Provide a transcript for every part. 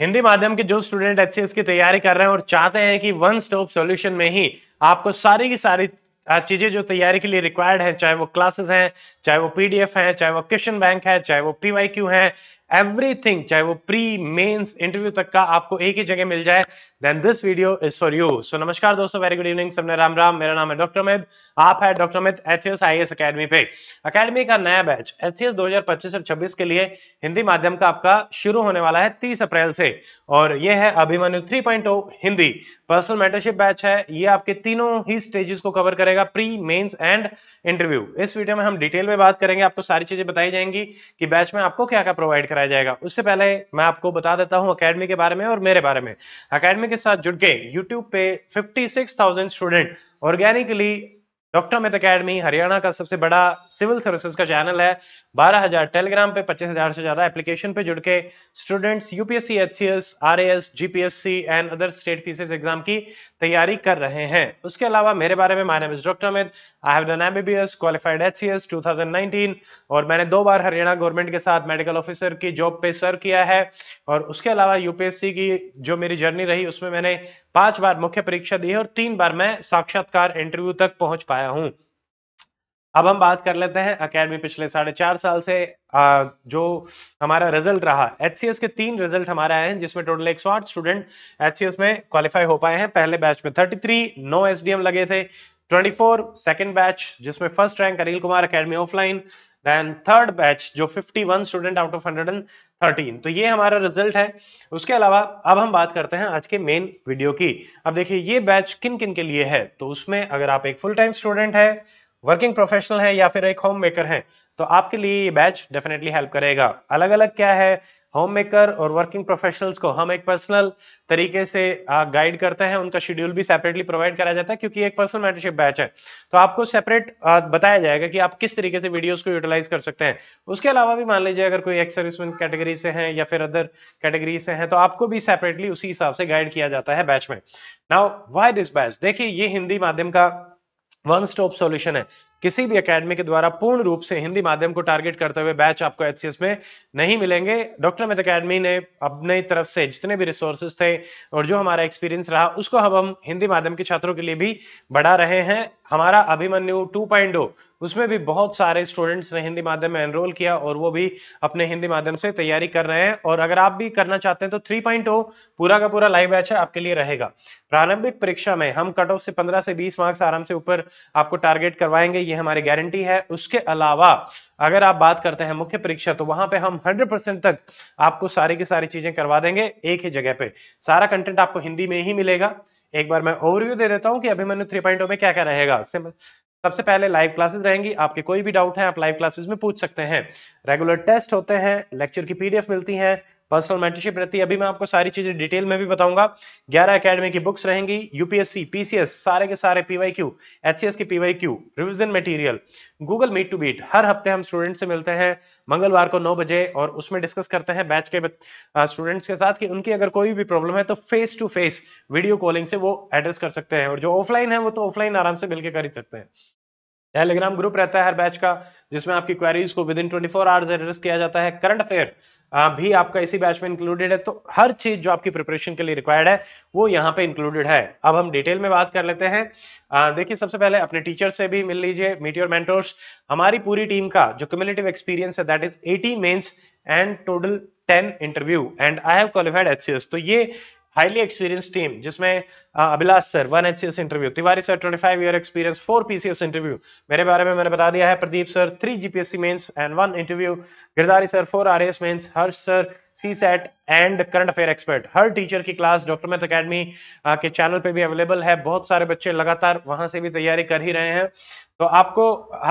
हिंदी माध्यम के जो स्टूडेंट एचसीएस की तैयारी कर रहे हैं और चाहते हैं कि वन स्टॉप सॉल्यूशन में ही आपको सारी की सारी चीजें जो तैयारी के लिए रिक्वायर्ड है, चाहे वो क्लासेस हैं, चाहे वो पीडीएफ है, चाहे वो क्वेश्चन बैंक है, चाहे वो पीवाईक्यू है, एवरीथिंग, चाहे वो प्री मेंस इंटरव्यू तक का आपको एक ही जगह मिल जाए, then this video is for you. So नमस्कार दोस्तों, वेरी गुड इवनिंग, सबने राम राम। मेरा नाम है डॉक्टर अमित, आप है doctor Amit HCS IAS academy पे। एकेडमी का नया बैच एचसीएस 2025 और 26 के लिए हिंदी माध्यम का आपका शुरू होने वाला है 30 अप्रैल से, और ये है Abhimanyu 3.0 Hindi personal mentorship batch है। ये आपके तीनों ही स्टेजेस को कवर करेगा, प्री, मेंस एंड इंटरव्यू। इस वीडियो में हम डिटेल में बात करेंगे, आपको सारी चीजें बताई जाएंगी कि बैच में आपको क्या क्या प्रोवाइड कराया जाएगा। उससे पहले मैं आपको बता देता हूं अकेडमी के बारे में और मेरे बारे में। अकेडमी के साथ जुड़ के यूट्यूब पे 56,000 student organically doctor Amit academy Haryana का सबसे बड़ा सिविल सर्विसेज का चैनल है। 12,000 टेलीग्राम पे, 25,000 से ज्यादा एप्लीकेशन पे जुड़ के students UPSC, HCS, RAS, GPSC and other state PCS exam की तैयारी कर रहे हैं। उसके अलावा मेरे बारे में, my name is doctor Amit, I have done MBBS, qualified HCS 2019, और मैंने 2 बार हरियाणा गवर्नमेंट के साथ मेडिकल ऑफिसर की जॉब पे सर्व किया है। और उसके अलावा यूपीएससी की जो मेरी जर्नी रही उसमें मैंने 5 बार मुख्य परीक्षा दी है और 3 बार मैं साक्षात्कार इंटरव्यू तक पहुंच पाया हूं। अब हम बात कर लेते हैं अकेडमी पिछले 4.5 साल से जो हमारा रिजल्ट रहा। एचसीएस के 3 रिजल्ट हमारे आए हैं, जिसमें टोटल 108 स्टूडेंट एचसीएस में क्वालिफाई हो पाए हैं। पहले बैच में 33 नो एसडीएम लगे थे, 24 सेकंड बैच जिसमें first rank Anil Kumar academy offline, then third batch जो 51 स्टूडेंट आउट ऑफ 113। तो ये हमारा रिजल्ट है। उसके अलावा अब हम बात करते हैं आज के मेन वीडियो की। अब देखिए ये बैच किन किन के लिए है, तो उसमें अगर आप एक फुल टाइम स्टूडेंट है, वर्किंग प्रोफेशनल है, या फिर एक होम मेकर है, तो आपके लिए ये बैच डेफिनेटली हेल्प करेगा। अलग अलग क्या है, होम मेकर और वर्किंग प्रोफेशनल्स को हम एक पर्सनल तरीके से गाइड करते हैं, उनका शेड्यूल भी सेपरेटली प्रोवाइड कराया जाता है, क्योंकि एक पर्सनल मेंटरशिप बैच है। तो आपको सेपरेट बताया जाएगा कि आप किस तरीके से वीडियोस को यूटिलाइज कर सकते हैं। उसके अलावा भी मान लीजिए अगर कोई एक्स सर्विसमैन कैटेगरी से हैं या फिर अदर कैटेगरी से हैं, तो आपको भी सेपरेटली उसी हिसाब से गाइड किया जाता है बैच में। नाउ व्हाई दिस बैच, देखिए ये हिंदी माध्यम का वन स्टॉप सॉल्यूशन है। किसी भी एकेडमी के द्वारा पूर्ण रूप से हिंदी माध्यम को टारगेट करते हुए बैच आपको एचसीएस में नहीं मिलेंगे। डॉक्टर अमित अकेडमी ने अपने तरफ से जितने भी रिसोर्सेज थे और जो हमारा एक्सपीरियंस रहा उसको हम हिंदी माध्यम के छात्रों के लिए भी बढ़ा रहे हैं। हमारा अभिमन्यु 2.0 उसमें भी बहुत सारे स्टूडेंट्स ने हिंदी माध्यम में एनरोल किया और वो भी अपने हिंदी माध्यम से तैयारी कर रहे हैं। और अगर आप भी करना चाहते हैं तो 3.0 पूरा का पूरा लाइव बैच है, आपके लिए रहेगा। प्रारंभिक परीक्षा में हम कट ऑफ से 15 से 20 मार्क्स आराम से ऊपर आपको टारगेट करवाएंगे, ये हमारी गारंटी है। उसके अलावा अगर आप बात करते हैं मुख्य परीक्षा, तो वहां पे हम 100% तक आपको सारी की सारी चीजें करवा देंगे एक ही जगह पे। सारा कंटेंट आपको हिंदी में ही मिलेगा। एक बार मैं ओवरव्यू दे देता हूं कि अभिमन्यु 3.0 में क्या क्या रहेगा। सबसे पहले लाइव क्लासेस रहेंगी, आपके कोई भी डाउट है आप लाइव क्लासेस में पूछ सकते हैं। रेगुलर टेस्ट होते हैं, लेक्चर की पीडीएफ मिलती है, पर्सनल मेंटरशिप रहती है। अभी मैं आपको सारी चीजें डिटेल में भी बताऊंगा। 11 एकेडमी की बुक्स रहेंगी, यूपीएससी, पीसीएस, सारे के सारे पीवाईक्यू, एचसीएस की PYQ, revision material, Google meet to beat. हर हफ्ते हम स्टूडेंट से मिलते हैं मंगलवार को 9 बजे और उसमें डिस्कस करते हैं बैच के स्टूडेंट्स के साथ कि उनकी अगर कोई भी प्रॉब्लम है तो face to face video calling से वो एड्रेस कर सकते हैं, और जो ऑफलाइन है वो तो ऑफलाइन आराम से मिलकर कर ही सकते हैं। टेलीग्राम ग्रुप रहता है हर बैच का, जिसमें आपकी क्वेरीज को विद इन 24 आवर्स एड्रेस किया जाता है। करंट अफेयर भी आपका इसी बैच में इंक्लूडेड है। तो हर चीज जो आपकी प्रिपरेशन के लिए रिक्वायर्ड है वो यहाँ पे इंक्लूडेड है। अब हम डिटेल में बात कर लेते हैं। देखिए सबसे पहले अपने टीचर से भी मिल लीजिए, मीट योर मेंटोर्स। हमारी पूरी टीम का जो क्यूमुलेटिव एक्सपीरियंस है that is 80 mains and total 10 interview and I have qualified HCS. तो ये हाईली एक्सपीरियंस टीम, जिसमें Abhilash sir 1 HCS interview, Tiwari sir 25 year experience 4 PCS interview, मेरे बारे में मैंने बता दिया है। Pradeep sir 3 GPSC mains and 1 interview, Girdhari sir 4 RAS mains, Harsh sir C set and current affair expert. हर टीचर की क्लास डॉक्टर अमित अकेडमी के चैनल पे भी अवेलेबल है। बहुत सारे बच्चे लगातार वहां से भी तैयारी कर ही रहे हैं। तो आपको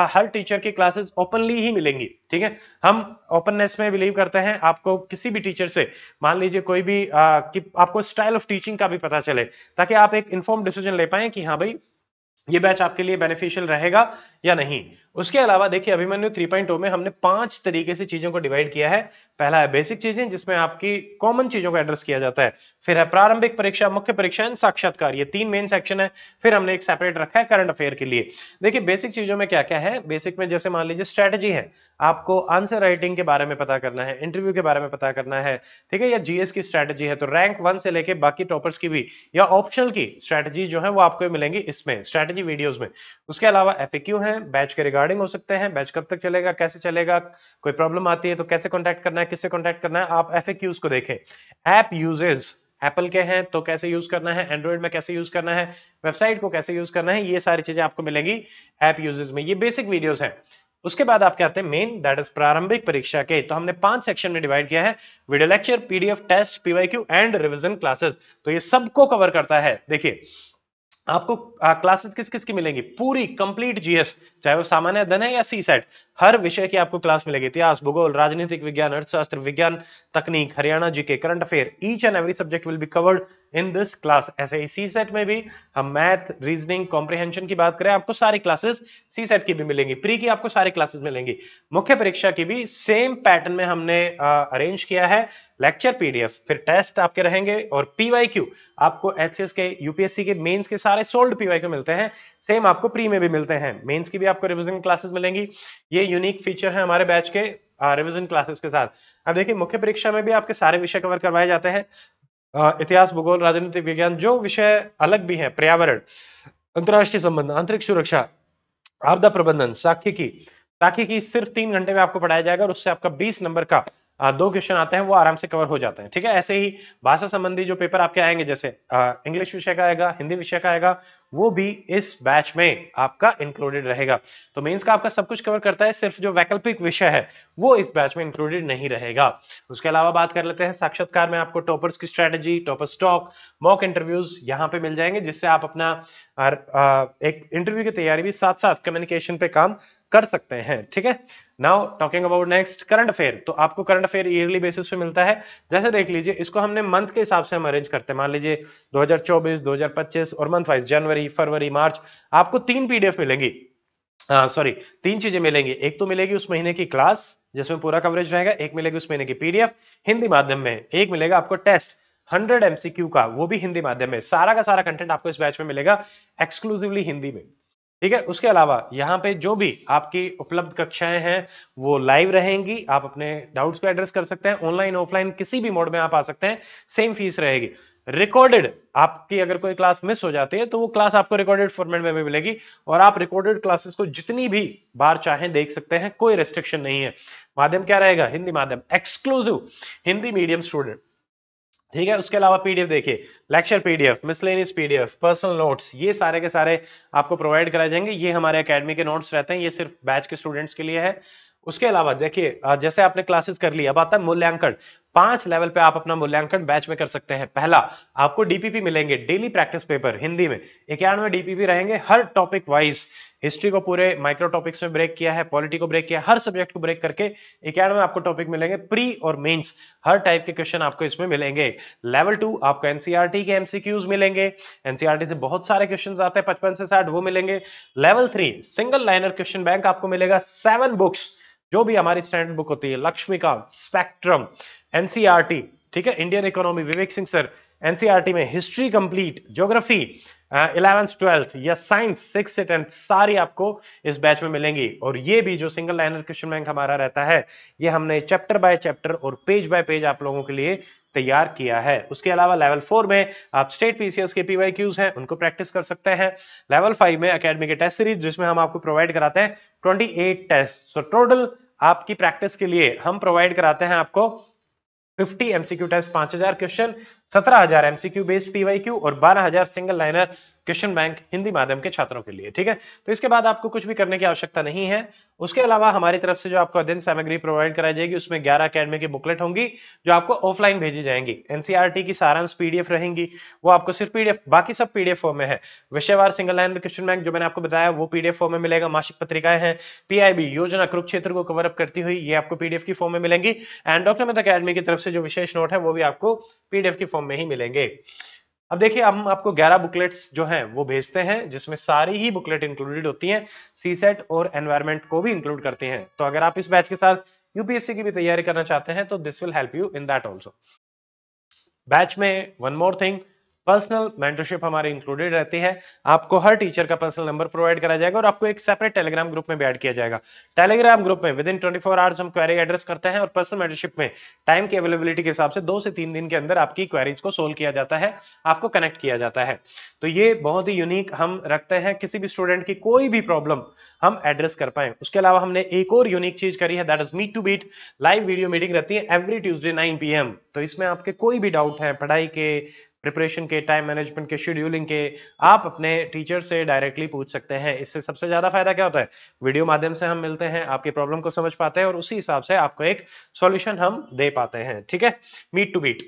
हर टीचर की क्लासेस ओपनली ही मिलेंगी, ठीक है। हम ओपननेस में बिलीव करते हैं। आपको किसी भी टीचर से मान लीजिए कोई भी कि आपको स्टाइल ऑफ टीचिंग का भी पता चले, ताकि आप एक इन्फॉर्म डिसीजन ले पाए कि हाँ भाई ये बैच आपके लिए बेनिफिशियल रहेगा या नहीं। उसके अलावा देखिए अभिमन्यु 3.0 में हमने 5 तरीके से चीजों को डिवाइड किया है। पहला है बेसिक चीजें, जिसमें आपकी कॉमन चीजों को एड्रेस किया जाता है। फिर है प्रारंभिक परीक्षा, मुख्य परीक्षा एंड साक्षात्कार, ये 3 मेन सेक्शन है। फिर हमने एक सेपरेट रखा है करंट अफेयर के लिए। देखिए बेसिक चीजों में क्या क्या है। बेसिक में जैसे मान लीजिए स्ट्रेटेजी है, आपको आंसर राइटिंग के बारे में पता करना है, इंटरव्यू के बारे में पता करना है, ठीक है, या जीएस की स्ट्रेटेजी है तो रैंक 1 से लेके बाकी टॉपर्स की भी या ऑप्शनल की स्ट्रेटेजी जो है वो आपको मिलेंगी इसमें स्ट्रेटेजी वीडियोस में। उसके अलावा एफएक्यू है, बैच के रिगार्डिंग हो सकते हैं, बैच कब तक चलेगा, कैसे चलेगा, कोई प्रॉब्लम आती है तो कैसे कांटेक्ट करना है, किससे कांटेक्ट करना है, आप एफएक्यूज को देखें। ऐप यूजेस, एप्पल के हैं तो कैसे यूज करना है, एंड्रॉइड में कैसे यूज करना है, वेबसाइट को कैसे यूज करना है, ये सारी चीजें आपको मिलेंगी ऐप यूजेस में। ये बेसिक वीडियोस हैं। उसके बाद आप क्या आते हैं मेन, दैट इज प्रारंभिक परीक्षा के। तो हमने 5 सेक्शन में डिवाइड किया है, video lecture, PDF, test, PYQ and revision classes. तो ये सबको कवर करता है। देखिए आपको क्लासेस किस किस की मिलेंगी, पूरी कंप्लीट जीएस, चाहे वो सामान्य अध्ययन है या सी सेट, हर विषय की आपको क्लास मिलेगी। इतिहास, भूगोल, राजनीतिक विज्ञान, अर्थशास्त्र, विज्ञान, तकनीक, Haryana GK, current affair, each and every subject will be covered in this class. ऐसे ही सी सेट में भी हम मैथ, रीजनिंग, कॉम्प्रिहेंशन की बात करें, आपको सारी क्लासेस सी सेट की भी मिलेंगी, प्री की आपको सारी क्लासेस मिलेंगी। मुख्य परीक्षा की भी सेम पैटर्न में हमने अरेंज किया है, लेक्चर, पीडीएफ, फिर टेस्ट आपके रहेंगे और पीवाईक्यू आपको एचसीएस के, यूपीएससी के मेंस के सारे सोल्ड पीवाईक्यू मिलते हैं, सेम आपको प्री में भी मिलते हैं। मेंस की भी आपको रिवीजन क्लासेस मिलेंगी। ये यूनिक फीचर है हमारे बैच के रिवीजन क्लासेस के साथ। अब देखिए मुख्य परीक्षा में भी आपके सारे विषय कवर करवाए जाते हैं, इतिहास, भूगोल, राजनीतिक विज्ञान, जो विषय अलग भी है, पर्यावरण, अंतरराष्ट्रीय संबंध, आंतरिक सुरक्षा, आपदा प्रबंधन, सांख्यिकी सिर्फ 3 घंटे में आपको पढ़ाया जाएगा और उससे आपका 20 नंबर का 2 क्वेश्चन आते हैं, वो आराम से कवर हो जाते हैं। ठीक है, ऐसे ही भाषा संबंधी जो पेपर आपके आएंगे, जैसे इंग्लिश विषय का आएगा, हिंदी विषय का आएगा, वो भी इस बैच में आपका इंक्लूडेड रहेगा। तो मेंस का आपका सब कुछ कवर करता है, सिर्फ जो वैकल्पिक विषय है वो इस बैच में इंक्लूडेड नहीं रहेगा। उसके अलावा बात कर लेते हैं साक्षात्कार में, आपको टॉपर्स की strategy, topper talk, mock interviews यहाँ पे मिल जाएंगे, जिससे आप अपना एक इंटरव्यू की तैयारी भी साथ साथ कम्युनिकेशन पे काम कर सकते हैं। ठीक है, now talking about next current affair. तो आपको करंट अफेयर ईयरली बेसिस पे मिलता है। जैसे देख लीजिए, इसको हमने मंथ के हिसाब से हम अरेंज करते हैं। मान लीजिए 2024, 2025 और मंथ वाइज जनवरी, फरवरी, मार्च, आपको 3 पीडीएफ मिलेंगी, सॉरी 3 चीजें मिलेंगी। एक तो मिलेगी उस महीने की क्लास जिसमें पूरा कवरेज रहेगा, एक मिलेगी उस महीने की पीडीएफ हिंदी माध्यम में, एक मिलेगा आपको टेस्ट 100 एमसीक्यू का, वो भी हिंदी माध्यम में। सारा का सारा कंटेंट आपको इस बैच में मिलेगा एक्सक्लूसिवली हिंदी में। ठीक है, उसके अलावा यहाँ पे जो भी आपकी उपलब्ध कक्षाएं हैं वो लाइव रहेंगी, आप अपने डाउट्स को एड्रेस कर सकते हैं, ऑनलाइन ऑफलाइन किसी भी मोड में आप आ सकते हैं, सेम फीस रहेगी। रिकॉर्डेड, आपकी अगर कोई क्लास मिस हो जाती है तो वो क्लास आपको रिकॉर्डेड फॉर्मेट में भी मिलेगी और आप रिकॉर्डेड क्लासेस को जितनी भी बार चाहें देख सकते हैं, कोई रेस्ट्रिक्शन नहीं है। माध्यम क्या रहेगा, हिंदी माध्यम, एक्सक्लूसिव हिंदी मीडियम स्टूडेंट। ठीक है, उसके अलावा पीडीएफ देखिए, lecture PDF, miscellaneous PDF, personal notes, ये सारे के सारे आपको प्रोवाइड कराए जाएंगे। ये हमारे एकेडमी के नोट्स रहते हैं, ये सिर्फ बैच के स्टूडेंट्स के लिए है। उसके अलावा देखिए, जैसे आपने क्लासेस कर ली, अब आता है मूल्यांकन। 5 लेवल पे आप अपना मूल्यांकन बैच में कर सकते हैं। पहला, आपको डीपीपी मिलेंगे, डेली प्रैक्टिस पेपर हिंदी में, 91 डीपीपी रहेंगे हर टॉपिक वाइज। हिस्ट्री को पूरे माइक्रो टॉपिक्स में ब्रेक किया है, पॉलिटी को ब्रेक किया है, हर सब्जेक्ट को ब्रेक करके 91 आपको टॉपिक मिलेंगे। प्री और मेंस हर टाइप के क्वेश्चन आपको इसमें मिलेंगे। लेवल 2 आपको एनसीईआरटी के एमसीक्यूज मिलेंगे, एनसीईआरटी से बहुत सारे क्वेश्चंस आते हैं 55 से 60, वो मिलेंगे। Level 3 single liner question bank आपको मिलेगा, 7 बुक्स, जो भी हमारी स्टैंडर्ड बुक होती है, लक्ष्मीकांत, स्पेक्ट्रम, एनसीईआरटी, ठीक है, Indian economy, Vivek Singh sir, NCERT में history complete, geography 11th 12th या साइंस 6th से 10th, सारी आपको इस बैच में मिलेंगी। और ये भी जो सिंगल लाइनर क्वेश्चन बैंक हमारा रहता है, ये हमने चैप्टर बाय चैप्टर और पेज बाय पेज आप लोगों के लिए तैयार किया है। उसके अलावा लेवल 4 में आप स्टेट पीसीएस के पीवाईक्यूज हैं, उनको प्रैक्टिस कर सकते हैं। लेवल 5 में एकेडमी के टेस्ट सीरीज, जिसमें हम आपको प्रोवाइड कराते हैं 28 टेस्ट। सो टोटल आपकी प्रैक्टिस के लिए हम प्रोवाइड कराते हैं आपको 50 MCQ test, 5000 question, 17000 MCQ based PYQ और 12000 single liner question bank Hindi माध्यम के छात्रों के लिए। ठीक है, तो इसके बाद आपको कुछ भी करने की आवश्यकता नहीं है। उसके अलावा हमारी तरफ से जो आपको अध्ययन सामग्री प्रोवाइड कराई जाएगी, उसमें 11 अकेडमी की बुकलेट होंगी जो आपको ऑफलाइन भेजी जाएंगी। एनसीईआरटी की सारांश पीडीएफ रहेंगी, वो आपको सिर्फ पीडीएफ, बाकी सब पीडीएफ फॉर्म में है। विषयवार सिंगल लाइनर क्वेश्चन बैंक जो मैंने आपको बताया, वो पीडीएफ फॉर्म में मिलेगा। मासिक पत्रिकाएं हैं, पीआईबी योजना कुरुक्षेत्र को कवर अप करती हुई, ये आपको पीडीएफ की फॉर्म में मिलेंगी। एंड डॉक्टर मेहता अकेडमी की तरफ से जो विशेष नोट है, वो भी आपको पीडीएफ की फॉर्म में ही मिलेंगे। अब देखिए हम आपको 11 बुकलेट्स जो हैं वो भेजते हैं, जिसमें सारी ही बुकलेट इंक्लूडेड होती हैं, सीसेट और एनवायरनमेंट को भी इंक्लूड करती हैं। तो अगर आप इस बैच के साथ यूपीएससी की भी तैयारी करना चाहते हैं तो this will help you in that also. Batch में one more thing, personal mentorship हमारी इंक्लूडेड रहती है। आपको हर टीचर का पर्सनल नंबर प्रोवाइड करा जाएगा और आपको एक सेपरेट टेलीग्राम ग्रुप में भी ऐड किया जाएगा। टेलीग्राम ग्रुप में विद इन 24 आवर्स हम क्वेरी एड्रेस करते हैं और पर्सनल मेंटरशिप में टाइम की अवेलेबिलिटी के हिसाब से 2 से 3 दिन के अंदर आपकी क्वेरीज को सोल्व किया जाता है, आपको कनेक्ट किया जाता है। तो ये बहुत ही यूनिक हम रखते हैं, किसी भी स्टूडेंट की कोई भी प्रॉब्लम हम एड्रेस कर पाए। उसके अलावा हमने एक और यूनिक चीज करी है, that is meet to beat live video meeting रहती है एवरी ट्यूसडे 9 PM। तो इसमें आपके कोई भी डाउट है पढ़ाई के, प्रिपरेशन के, टाइम मैनेजमेंट के, शेड्यूलिंग के, आप अपने टीचर से डायरेक्टली पूछ सकते हैं। इससे सबसे ज्यादा फायदा क्या होता है, वीडियो माध्यम से हम मिलते हैं, आपकी प्रॉब्लम को समझ पाते हैं और उसी हिसाब से आपको एक सॉल्यूशन हम दे पाते हैं। ठीक है, meet to beat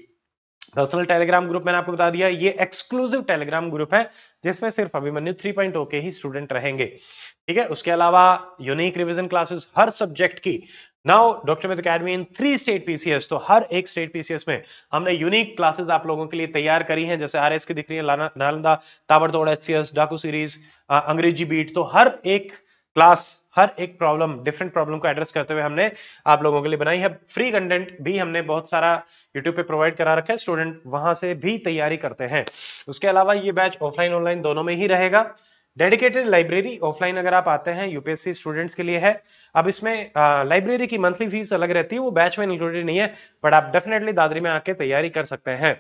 personal Telegram group मैंने आपको बता दिया, ये एक्सक्लूसिव टेलीग्राम ग्रुप है जिसमें सिर्फ अभिमन्यु 3.0 के ही स्टूडेंट रहेंगे। ठीक है, उसके अलावा यूनिक रिवीजन क्लासेस हर सब्जेक्ट की। Now doctor Amit academy in 3 state PCS, तो हर एक स्टेट पीसीएस में हमने यूनिक क्लासेस आप लोगों के लिए तैयार करी हैं, जैसे आरएस की दिख रही है, नालंदा, ताबड़तोड़, एचसीएस, डाकू सीरीज, अंग्रेजी बीट। तो हर एक क्लास, हर एक प्रॉब्लम, डिफरेंट प्रॉब्लम को एड्रेस करते हुए हमने आप लोगों के लिए बनाई है। फ्री कंटेंट भी हमने बहुत सारा यूट्यूब पे प्रोवाइड करा रखा है, स्टूडेंट वहां से भी तैयारी करते हैं। उसके अलावा ये बैच ऑफलाइन ऑनलाइन दोनों में ही रहेगा। डेडिकेटेड लाइब्रेरी ऑफलाइन अगर आप आते हैं यूपीएससी स्टूडेंट्स के लिए है। अब इसमें लाइब्रेरी की मंथली फीस अलग रहती है, वो बैच में इंक्लूडेड नहीं है, बट आप डेफिनेटली दादरी में आके तैयारी कर सकते हैं।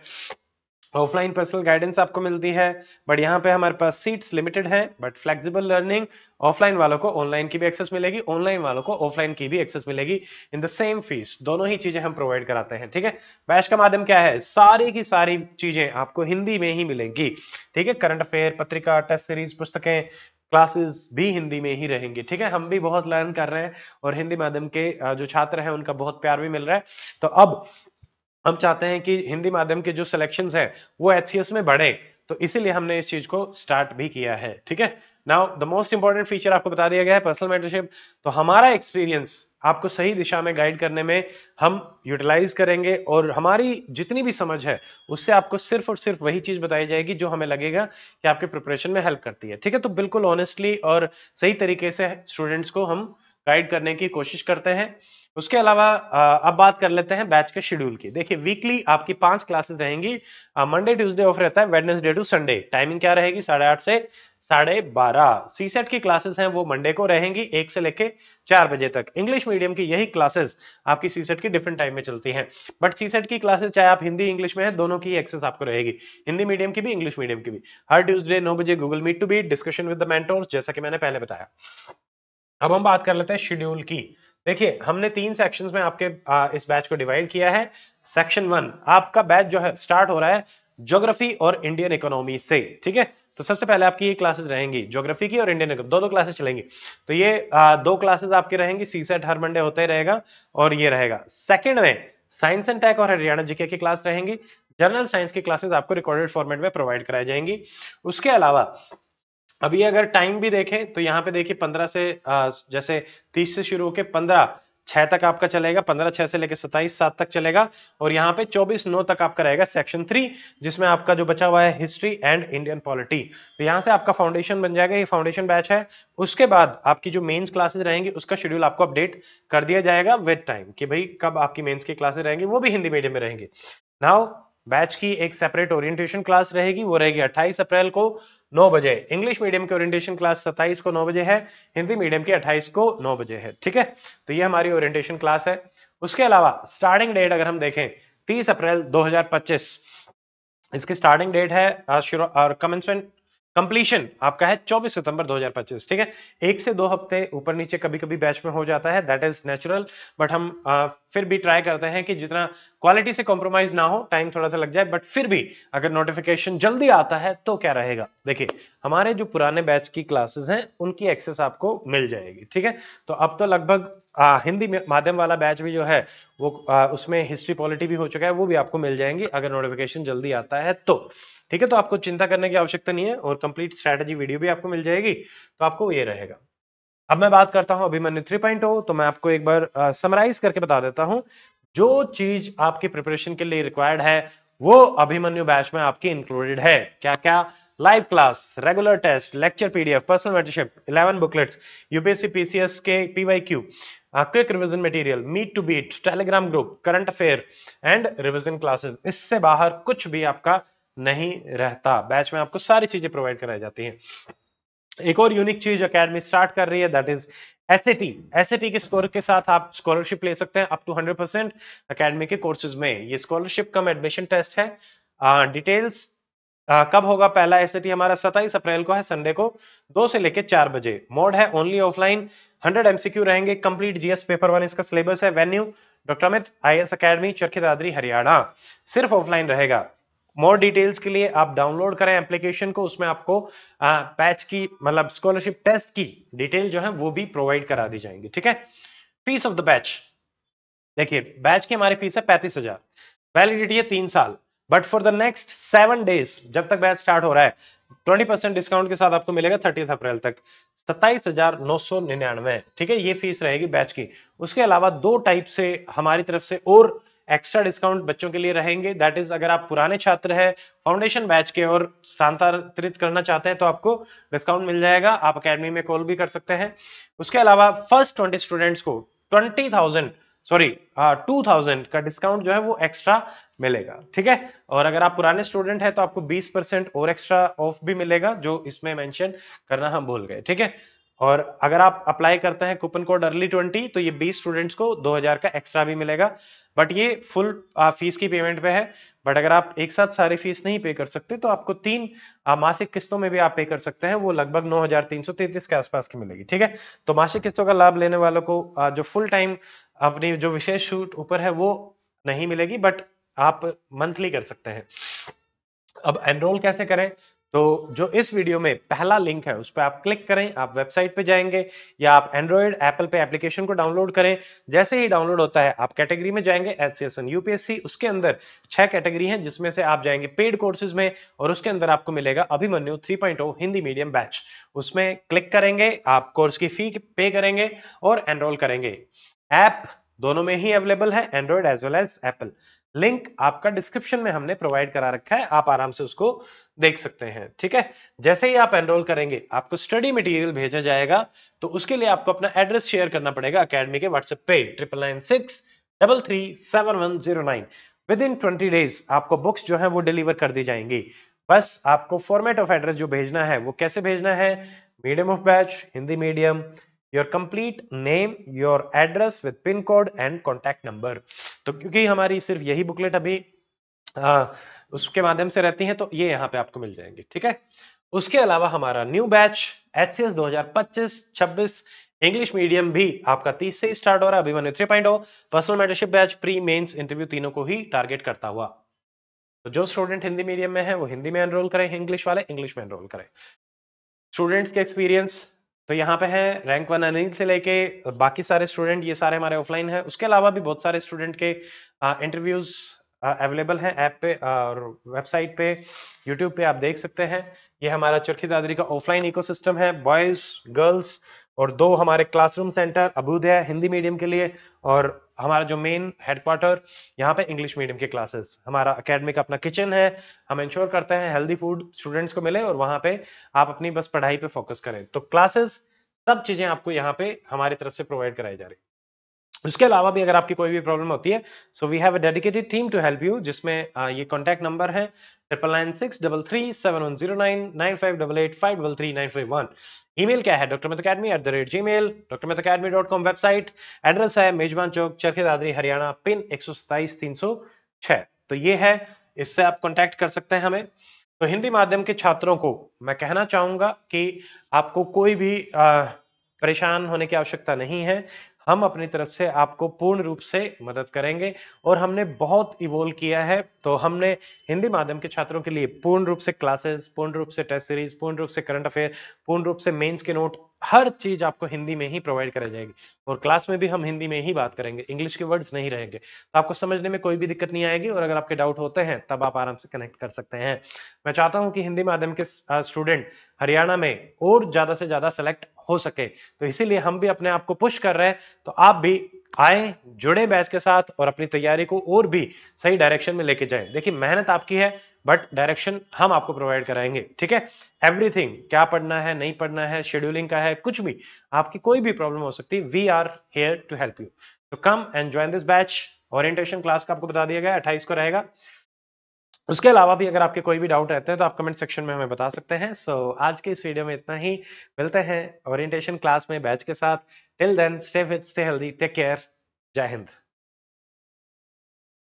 ऑफलाइन पर्सनल गाइडेंस आपको मिलती है, बट यहाँ पे हमारे पास सीट्स लिमिटेड हैं, बट फ्लेक्सिबल लर्निंग, ऑफलाइन वालों को ऑनलाइन की भी एक्सेस मिलेगी, ऑनलाइन वालों को ऑफलाइन की भी एक्सेस मिलेगी इन द सेम फीस। दोनों ही चीजें हम प्रोवाइड कराते हैं। ठीक है, बैच का माध्यम क्या है, सारी की सारी चीजें आपको हिंदी में ही मिलेंगी। ठीक है, करंट अफेयर, पत्रिका, टेस्ट सीरीज, पुस्तकें, क्लासेस भी हिंदी में ही रहेंगी। ठीक है, हम भी बहुत लर्न कर रहे हैं और हिंदी माध्यम के जो छात्र हैं उनका बहुत प्यार भी मिल रहा है। तो अब हम चाहते हैं कि हिंदी माध्यम के जो सिलेक्शंस है वो एचसीएस में बढ़े, तो इसीलिए हमने इस चीज को स्टार्ट भी किया है। ठीक है, now the most important feature आपको बता दिया गया है पर्सनल मेंटरशिप। तो हमारा एक्सपीरियंस आपको सही दिशा में गाइड करने में हम यूटिलाइज करेंगे और हमारी जितनी भी समझ है उससे आपको सिर्फ और सिर्फ वही चीज बताई जाएगी जो हमें लगेगा कि आपके प्रिपरेशन में हेल्प करती है। ठीक है, तो बिल्कुल ऑनेस्टली और सही तरीके से स्टूडेंट्स को हम गाइड करने की कोशिश करते हैं। उसके अलावा अब बात कर लेते हैं बैच के शेड्यूल की। देखिए वीकली आपकी 5 क्लासेस रहेंगी, मंडे ट्यूसडे ऑफ रहता है, वेडनेसडे टू संडे। टाइमिंग क्या रहेगी, 8:30 से 12:30। सीसेट की क्लासेस हैं वो मंडे को रहेंगी 1 से लेके 4 बजे तक। इंग्लिश मीडियम की यही क्लासेस आपकी सीसेट की डिफरेंट टाइम में चलती हैं, बट सीसेट की क्लासेस चाहे आप हिंदी इंग्लिश में है, दोनों की एक्सेस आपको रहेगी, हिंदी मीडियम की भी इंग्लिश मीडियम की भी। हर ट्यूसडे 9 बजे Google meet to beat, discussion with the mentors, जैसा कि मैंने पहले बताया। अब हम बात कर लेते हैं शेड्यूल की। देखिए हमने 3 सेक्शंस में आपके इस बैच को डिवाइड किया है। सेक्शन 1 आपका बैच जो है स्टार्ट हो रहा है ज्योग्राफी और इंडियन इकोनॉमी से। ठीक है, तो सबसे पहले आपकी ये क्लासेस रहेंगी ज्योग्राफी की और इंडियन इकोनॉमी, दो क्लासेस चलेंगी। तो ये 2 क्लासेस आपकी रहेंगी, सीसेट हर मंडे होते ही रहेगा और ये रहेगा। सेकंड में साइंस एंड टेक और हरियाणा जीके की क्लास रहेंगी। जनरल साइंस की क्लासेस आपको रिकॉर्डेड फॉर्मेट में प्रोवाइड कराई जाएंगी। उसके अलावा अभी अगर टाइम भी देखें तो यहाँ पे देखिए 15 से जैसे 30 से शुरू होकर 15/6 तक आपका चलेगा, 15/6 से लेकर 27/7 तक चलेगा और यहाँ पे 24/9 तक आपका रहेगा सेक्शन 3, जिसमें आपका जो बचा हुआ है हिस्ट्री एंड इंडियन पॉलिटी। तो यहाँ से आपका फाउंडेशन बन जाएगा, ये फाउंडेशन बैच है। उसके बाद आपकी जो मेंस क्लासेस रहेंगी उसका शेड्यूल आपको अपडेट कर दिया जाएगा विद टाइम कि भाई कब आपकी मेंस की क्लासेस रहेंगी, वो भी हिंदी मीडियम में रहेंगी। नाउ बैच की एक सेपरेट ओरिएंटेशन क्लास रहेगी, वो रहेगी 28 अप्रैल को 9 बजे। इंग्लिश मीडियम की ओरिएंटेशन क्लास 27 को 9 बजे है, हिंदी मीडियम की 28 को 9 बजे है। ठीक है, तो ये हमारी ओरिएंटेशन क्लास है। उसके अलावा स्टार्टिंग डेट अगर हम देखें 30 अप्रैल 2025 इसकी स्टार्टिंग डेट है और कमेंसमेंट कंप्लीशन आपका है 24 सितंबर 2025। ठीक है, 1 से 2 हफ्ते ऊपर नीचे कभी कभी बैच में हो जाता है, दैट इज नेचुरल, बट हम फिर भी ट्राई करते हैं कि जितना क्वालिटी से कॉम्प्रोमाइज ना हो, टाइम थोड़ा सा लग जाए, बट फिर भी अगर नोटिफिकेशन जल्दी आता है तो क्या रहेगा। देखिए हमारे जो पुराने बैच की क्लासेस हैं उनकी एक्सेस आपको मिल जाएगी। ठीक है, तो अब तो लगभग हिंदी माध्यम वाला बैच भी जो है वो उसमें हिस्ट्री पॉलिटी भी हो चुका है, वो भी आपको मिल जाएंगी अगर नोटिफिकेशन जल्दी आता है तो। ठीक है, तो आपको चिंता करने की आवश्यकता नहीं है और कंप्लीट स्ट्रेटजी वीडियो भी आपको मिल जाएगी, तो आपको ये रहेगा। अब मैं बात करता हूं अभिमन्यु 3.0, तो मैं आपको एक बार समराइज करके बता देता हूं जो चीज आपकी प्रिपरेशन के लिए रिक्वायर्ड है वो अभिमन्यु बैच में आपकी इंक्लूडेड है। क्या क्या? Live class, regular test, lecture PDF, personal mentorship, 11 booklets, UPSC PCS के PYQ, quick revision material, meet to beat, Telegram group, current affair and revision classes. इससे बाहर कुछ भी आपका नहीं रहता। बैच में आपको सारी चीजें प्रोवाइड कराई जाती हैं। एक और यूनिक चीज एकेडमी स्टार्ट कर रही है, दैट इज एसएटी। एसएटी के स्कोर के साथ आप स्कॉलरशिप ले सकते हैं अप टू 100% एकेडमी के कोर्सेज में। ये स्कॉलरशिप कम एडमिशन टेस्ट है। डिटेल्स कब होगा? पहला एसएटी हमारा 27 अप्रैल को है, संडे को 2 से लेकर 4 बजे। मोड है ओनली ऑफलाइन, 100 एमसीक्यू रहेंगे, कंप्लीट जीएस पेपर 1 इसका सिलेबस है। Venue doctor Amit IAS academy, Charkhi Dadri, Haryana. सिर्फ ऑफलाइन रहेगा। मोर डिटेल्स के लिए आप डाउनलोड करें एप्लीकेशन को, उसमें आपको बैच की मतलब स्कॉलरशिप टेस्ट की डिटेल जो है वो भी प्रोवाइड करा दी जाएंगी। ठीक है। फीस ऑफ द बैच, देखिए बैच की हमारी फीस है 35,000, वैलिडिटी है 3 साल, but for the next 7 days जब तक बैच स्टार्ट हो रहा है 20% डिस्काउंट के साथ आपको मिलेगा 30 अप्रैल तक 27,999। ठीक है, ये फीस रहेगी बैच की। उसके अलावा 2 टाइप से हमारी तरफ से और एक्स्ट्रा डिस्काउंट बच्चों के लिए रहेंगे। दैट इज अगर आप पुराने छात्र हैं फाउंडेशन बैच के और स्थानांतरित करना चाहते हैं तो आपको डिस्काउंट मिल जाएगा, आप एकेडमी में कॉल भी कर सकते हैं। उसके अलावा फर्स्ट 20 स्टूडेंट्स को 2,000 का डिस्काउंट जो है वो एक्स्ट्रा मिलेगा। ठीक है, और अगर आप पुराने स्टूडेंट हैं तो आपको 20% और एक्स्ट्रा ऑफ भी मिलेगा, जो इसमें मेंशन करना हम भूल गए। ठीक है, और अगर आप अप्लाई करते हैं कूपन कोड अर्ली20 तो ये 20 स्टूडेंट्स को 2,000 का एक्स्ट्रा भी मिलेगा, बट ये फुल फीस की पेमेंट पे है। बट अगर आप एक साथ सारी फीस नहीं पे कर सकते तो आपको 3 मासिक किस्तों में भी आप पे कर सकते हैं, वो लगभग 9,333 के आसपास की मिलेगी। ठीक है, तो मासिक किस्तों का लाभ लेने वालों को जो फुल टाइम अपनी जो विशेष छूट ऊपर है वो नहीं मिलेगी, बट आप मंथली कर सकते हैं। अब एनरोल कैसे करें? तो जो इस वीडियो में पहला लिंक है उस पर आप क्लिक करें, आप वेबसाइट पे जाएंगे या आप एंड्रॉइड एप्पल पे एप्लीकेशन को डाउनलोड करें। जैसे ही डाउनलोड होता है आप कैटेगरी में जाएंगे एचसीएसएन यूपीएससी, उसके अंदर 6 कैटेगरी हैं जिसमें से आप जाएंगे पेड कोर्सेज में और उसके अंदर आपको मिलेगा अभिमन्यु 3.0 हिंदी मीडियम बैच। उसमें क्लिक करेंगे, आप कोर्स की फी पे करेंगे और एनरोल करेंगे। ऐप दोनों में ही अवेलेबल है, Android as well as Apple. Link आपका डिस्क्रिप्शन में हमने प्रोवाइड करा रखा है, आप आराम से उसको देख सकते हैं। ठीक है, जैसे ही आप एनरोल करेंगे आपको स्टडी मटेरियल भेजा जाएगा, तो उसके लिए आपको अपना एड्रेस शेयर करना पड़ेगा एकेडमी के व्हाट्सएप पे 9996337109। विद इन 20 डेज आपको बुक्स जो है वो डिलीवर कर दी जाएंगी। बस आपको फॉर्मेट ऑफ एड्रेस जो भेजना है वो कैसे भेजना है? Medium of batch Hindi medium, your complete name, your address with pin code and contact number. तो क्योंकि हमारी सिर्फ यही बुकलेट अभी उसके माध्यम से रहती है तो ये यहाँ पे आपको मिल जाएंगे। ठीक है, उसके अलावा हमारा new batch HCS 2025-26 English medium भी आपका 30 से स्टार्ट हो रहा है। Abhimanyu 3.0 personal mentorship batch pre mains interview तीनों को ही टारगेट करता हुआ। तो जो स्टूडेंट हिंदी मीडियम में है वो हिंदी में एनरोल करें, इंग्लिश वाले इंग्लिश में एनरोल करें। स्टूडेंट्स के एक्सपीरियंस तो यहाँ पे है रैंक 1 अनिल से लेके बाकी सारे स्टूडेंट, ये सारे हमारे ऑफलाइन है। उसके अलावा भी बहुत सारे स्टूडेंट के इंटरव्यूज अवेलेबल है ऐप पे और वेबसाइट पे, यूट्यूब पे आप देख सकते हैं। ये हमारा चरखी दादरी का ऑफलाइन इकोसिस्टम है, बॉयज गर्ल्स, और 2 हमारे classroom centre Abhyudaya Hindi medium के लिए और हमारा जो मेन हेडक्वार्टर यहाँ पे इंग्लिश मीडियम के क्लासेस। हमारा एकेडमी का अपना किचन है, हम इंश्योर करते हैं हेल्दी फूड स्टूडेंट्स को मिले और वहां पे आप अपनी बस पढ़ाई पे फोकस करें। तो क्लासेस सब चीजें आपको यहाँ पे हमारी तरफ से प्रोवाइड कराई जा रही है। उसके अलावा भी अगर आपकी कोई भी प्रॉब्लम होती है so we have a dedicated team to help you, जिसमें ये कॉन्टैक्ट नंबर है 99963371095885339551। ईमेल क्या है? drmitacademy@gmail, drmitacademy.com। वेबसाइट एड्रेस है मेजबान चौक, चरखी दादरी, हरियाणा, पिन 127-306। तो ये है, इससे आप कॉन्टैक्ट कर सकते हैं हमें। तो हिंदी माध्यम के छात्रों को मैं कहना चाहूंगा कि आपको कोई भी परेशान होने की आवश्यकता नहीं है। हम अपनी तरफ से आपको पूर्ण रूप से मदद करेंगे और हमने बहुत इवोल्व किया है। तो हमने हिंदी माध्यम के छात्रों के लिए पूर्ण रूप से क्लासेस, पूर्ण रूप से टेस्ट सीरीज, पूर्ण रूप से करंट अफेयर, पूर्ण रूप से मेंस के नोट, हर चीज आपको हिंदी में ही प्रोवाइड कराई जाएगी। और क्लास में भी हम हिंदी में ही बात करेंगे, इंग्लिश के वर्ड्स नहीं रहेंगे, तो आपको समझने में कोई भी दिक्कत नहीं आएगी। और अगर आपके डाउट होते हैं तब आप आराम से कनेक्ट कर सकते हैं। मैं चाहता हूं कि हिंदी माध्यम के स्टूडेंट हरियाणा में और ज्यादा से ज्यादा सेलेक्ट हो सके, तो इसीलिए हम भी अपने आप को पुश कर रहे हैं। तो आप भी आए, जुड़े बैच के साथ और अपनी तैयारी को और भी सही डायरेक्शन में लेके जाएं। देखिए मेहनत आपकी है, बट डायरेक्शन हम आपको प्रोवाइड कराएंगे, ठीक है। एवरीथिंग, क्या पढ़ना है नहीं पढ़ना है, शेड्यूलिंग का है, कुछ भी आपकी कोई भी प्रॉब्लम हो सकती है, we are here to help you. तो come and join this batch. Orientation class का आपको बता दिया गया 28 को रहेगा। उसके अलावा भी अगर आपके कोई भी डाउट रहते हैं तो आप कमेंट सेक्शन में हमें बता सकते हैं। सो आज के इस वीडियो में इतना ही। मिलते हैं ओरिएंटेशन क्लास में बैच के साथ। Till then stay fit, stay healthy, take care. Jai Hind.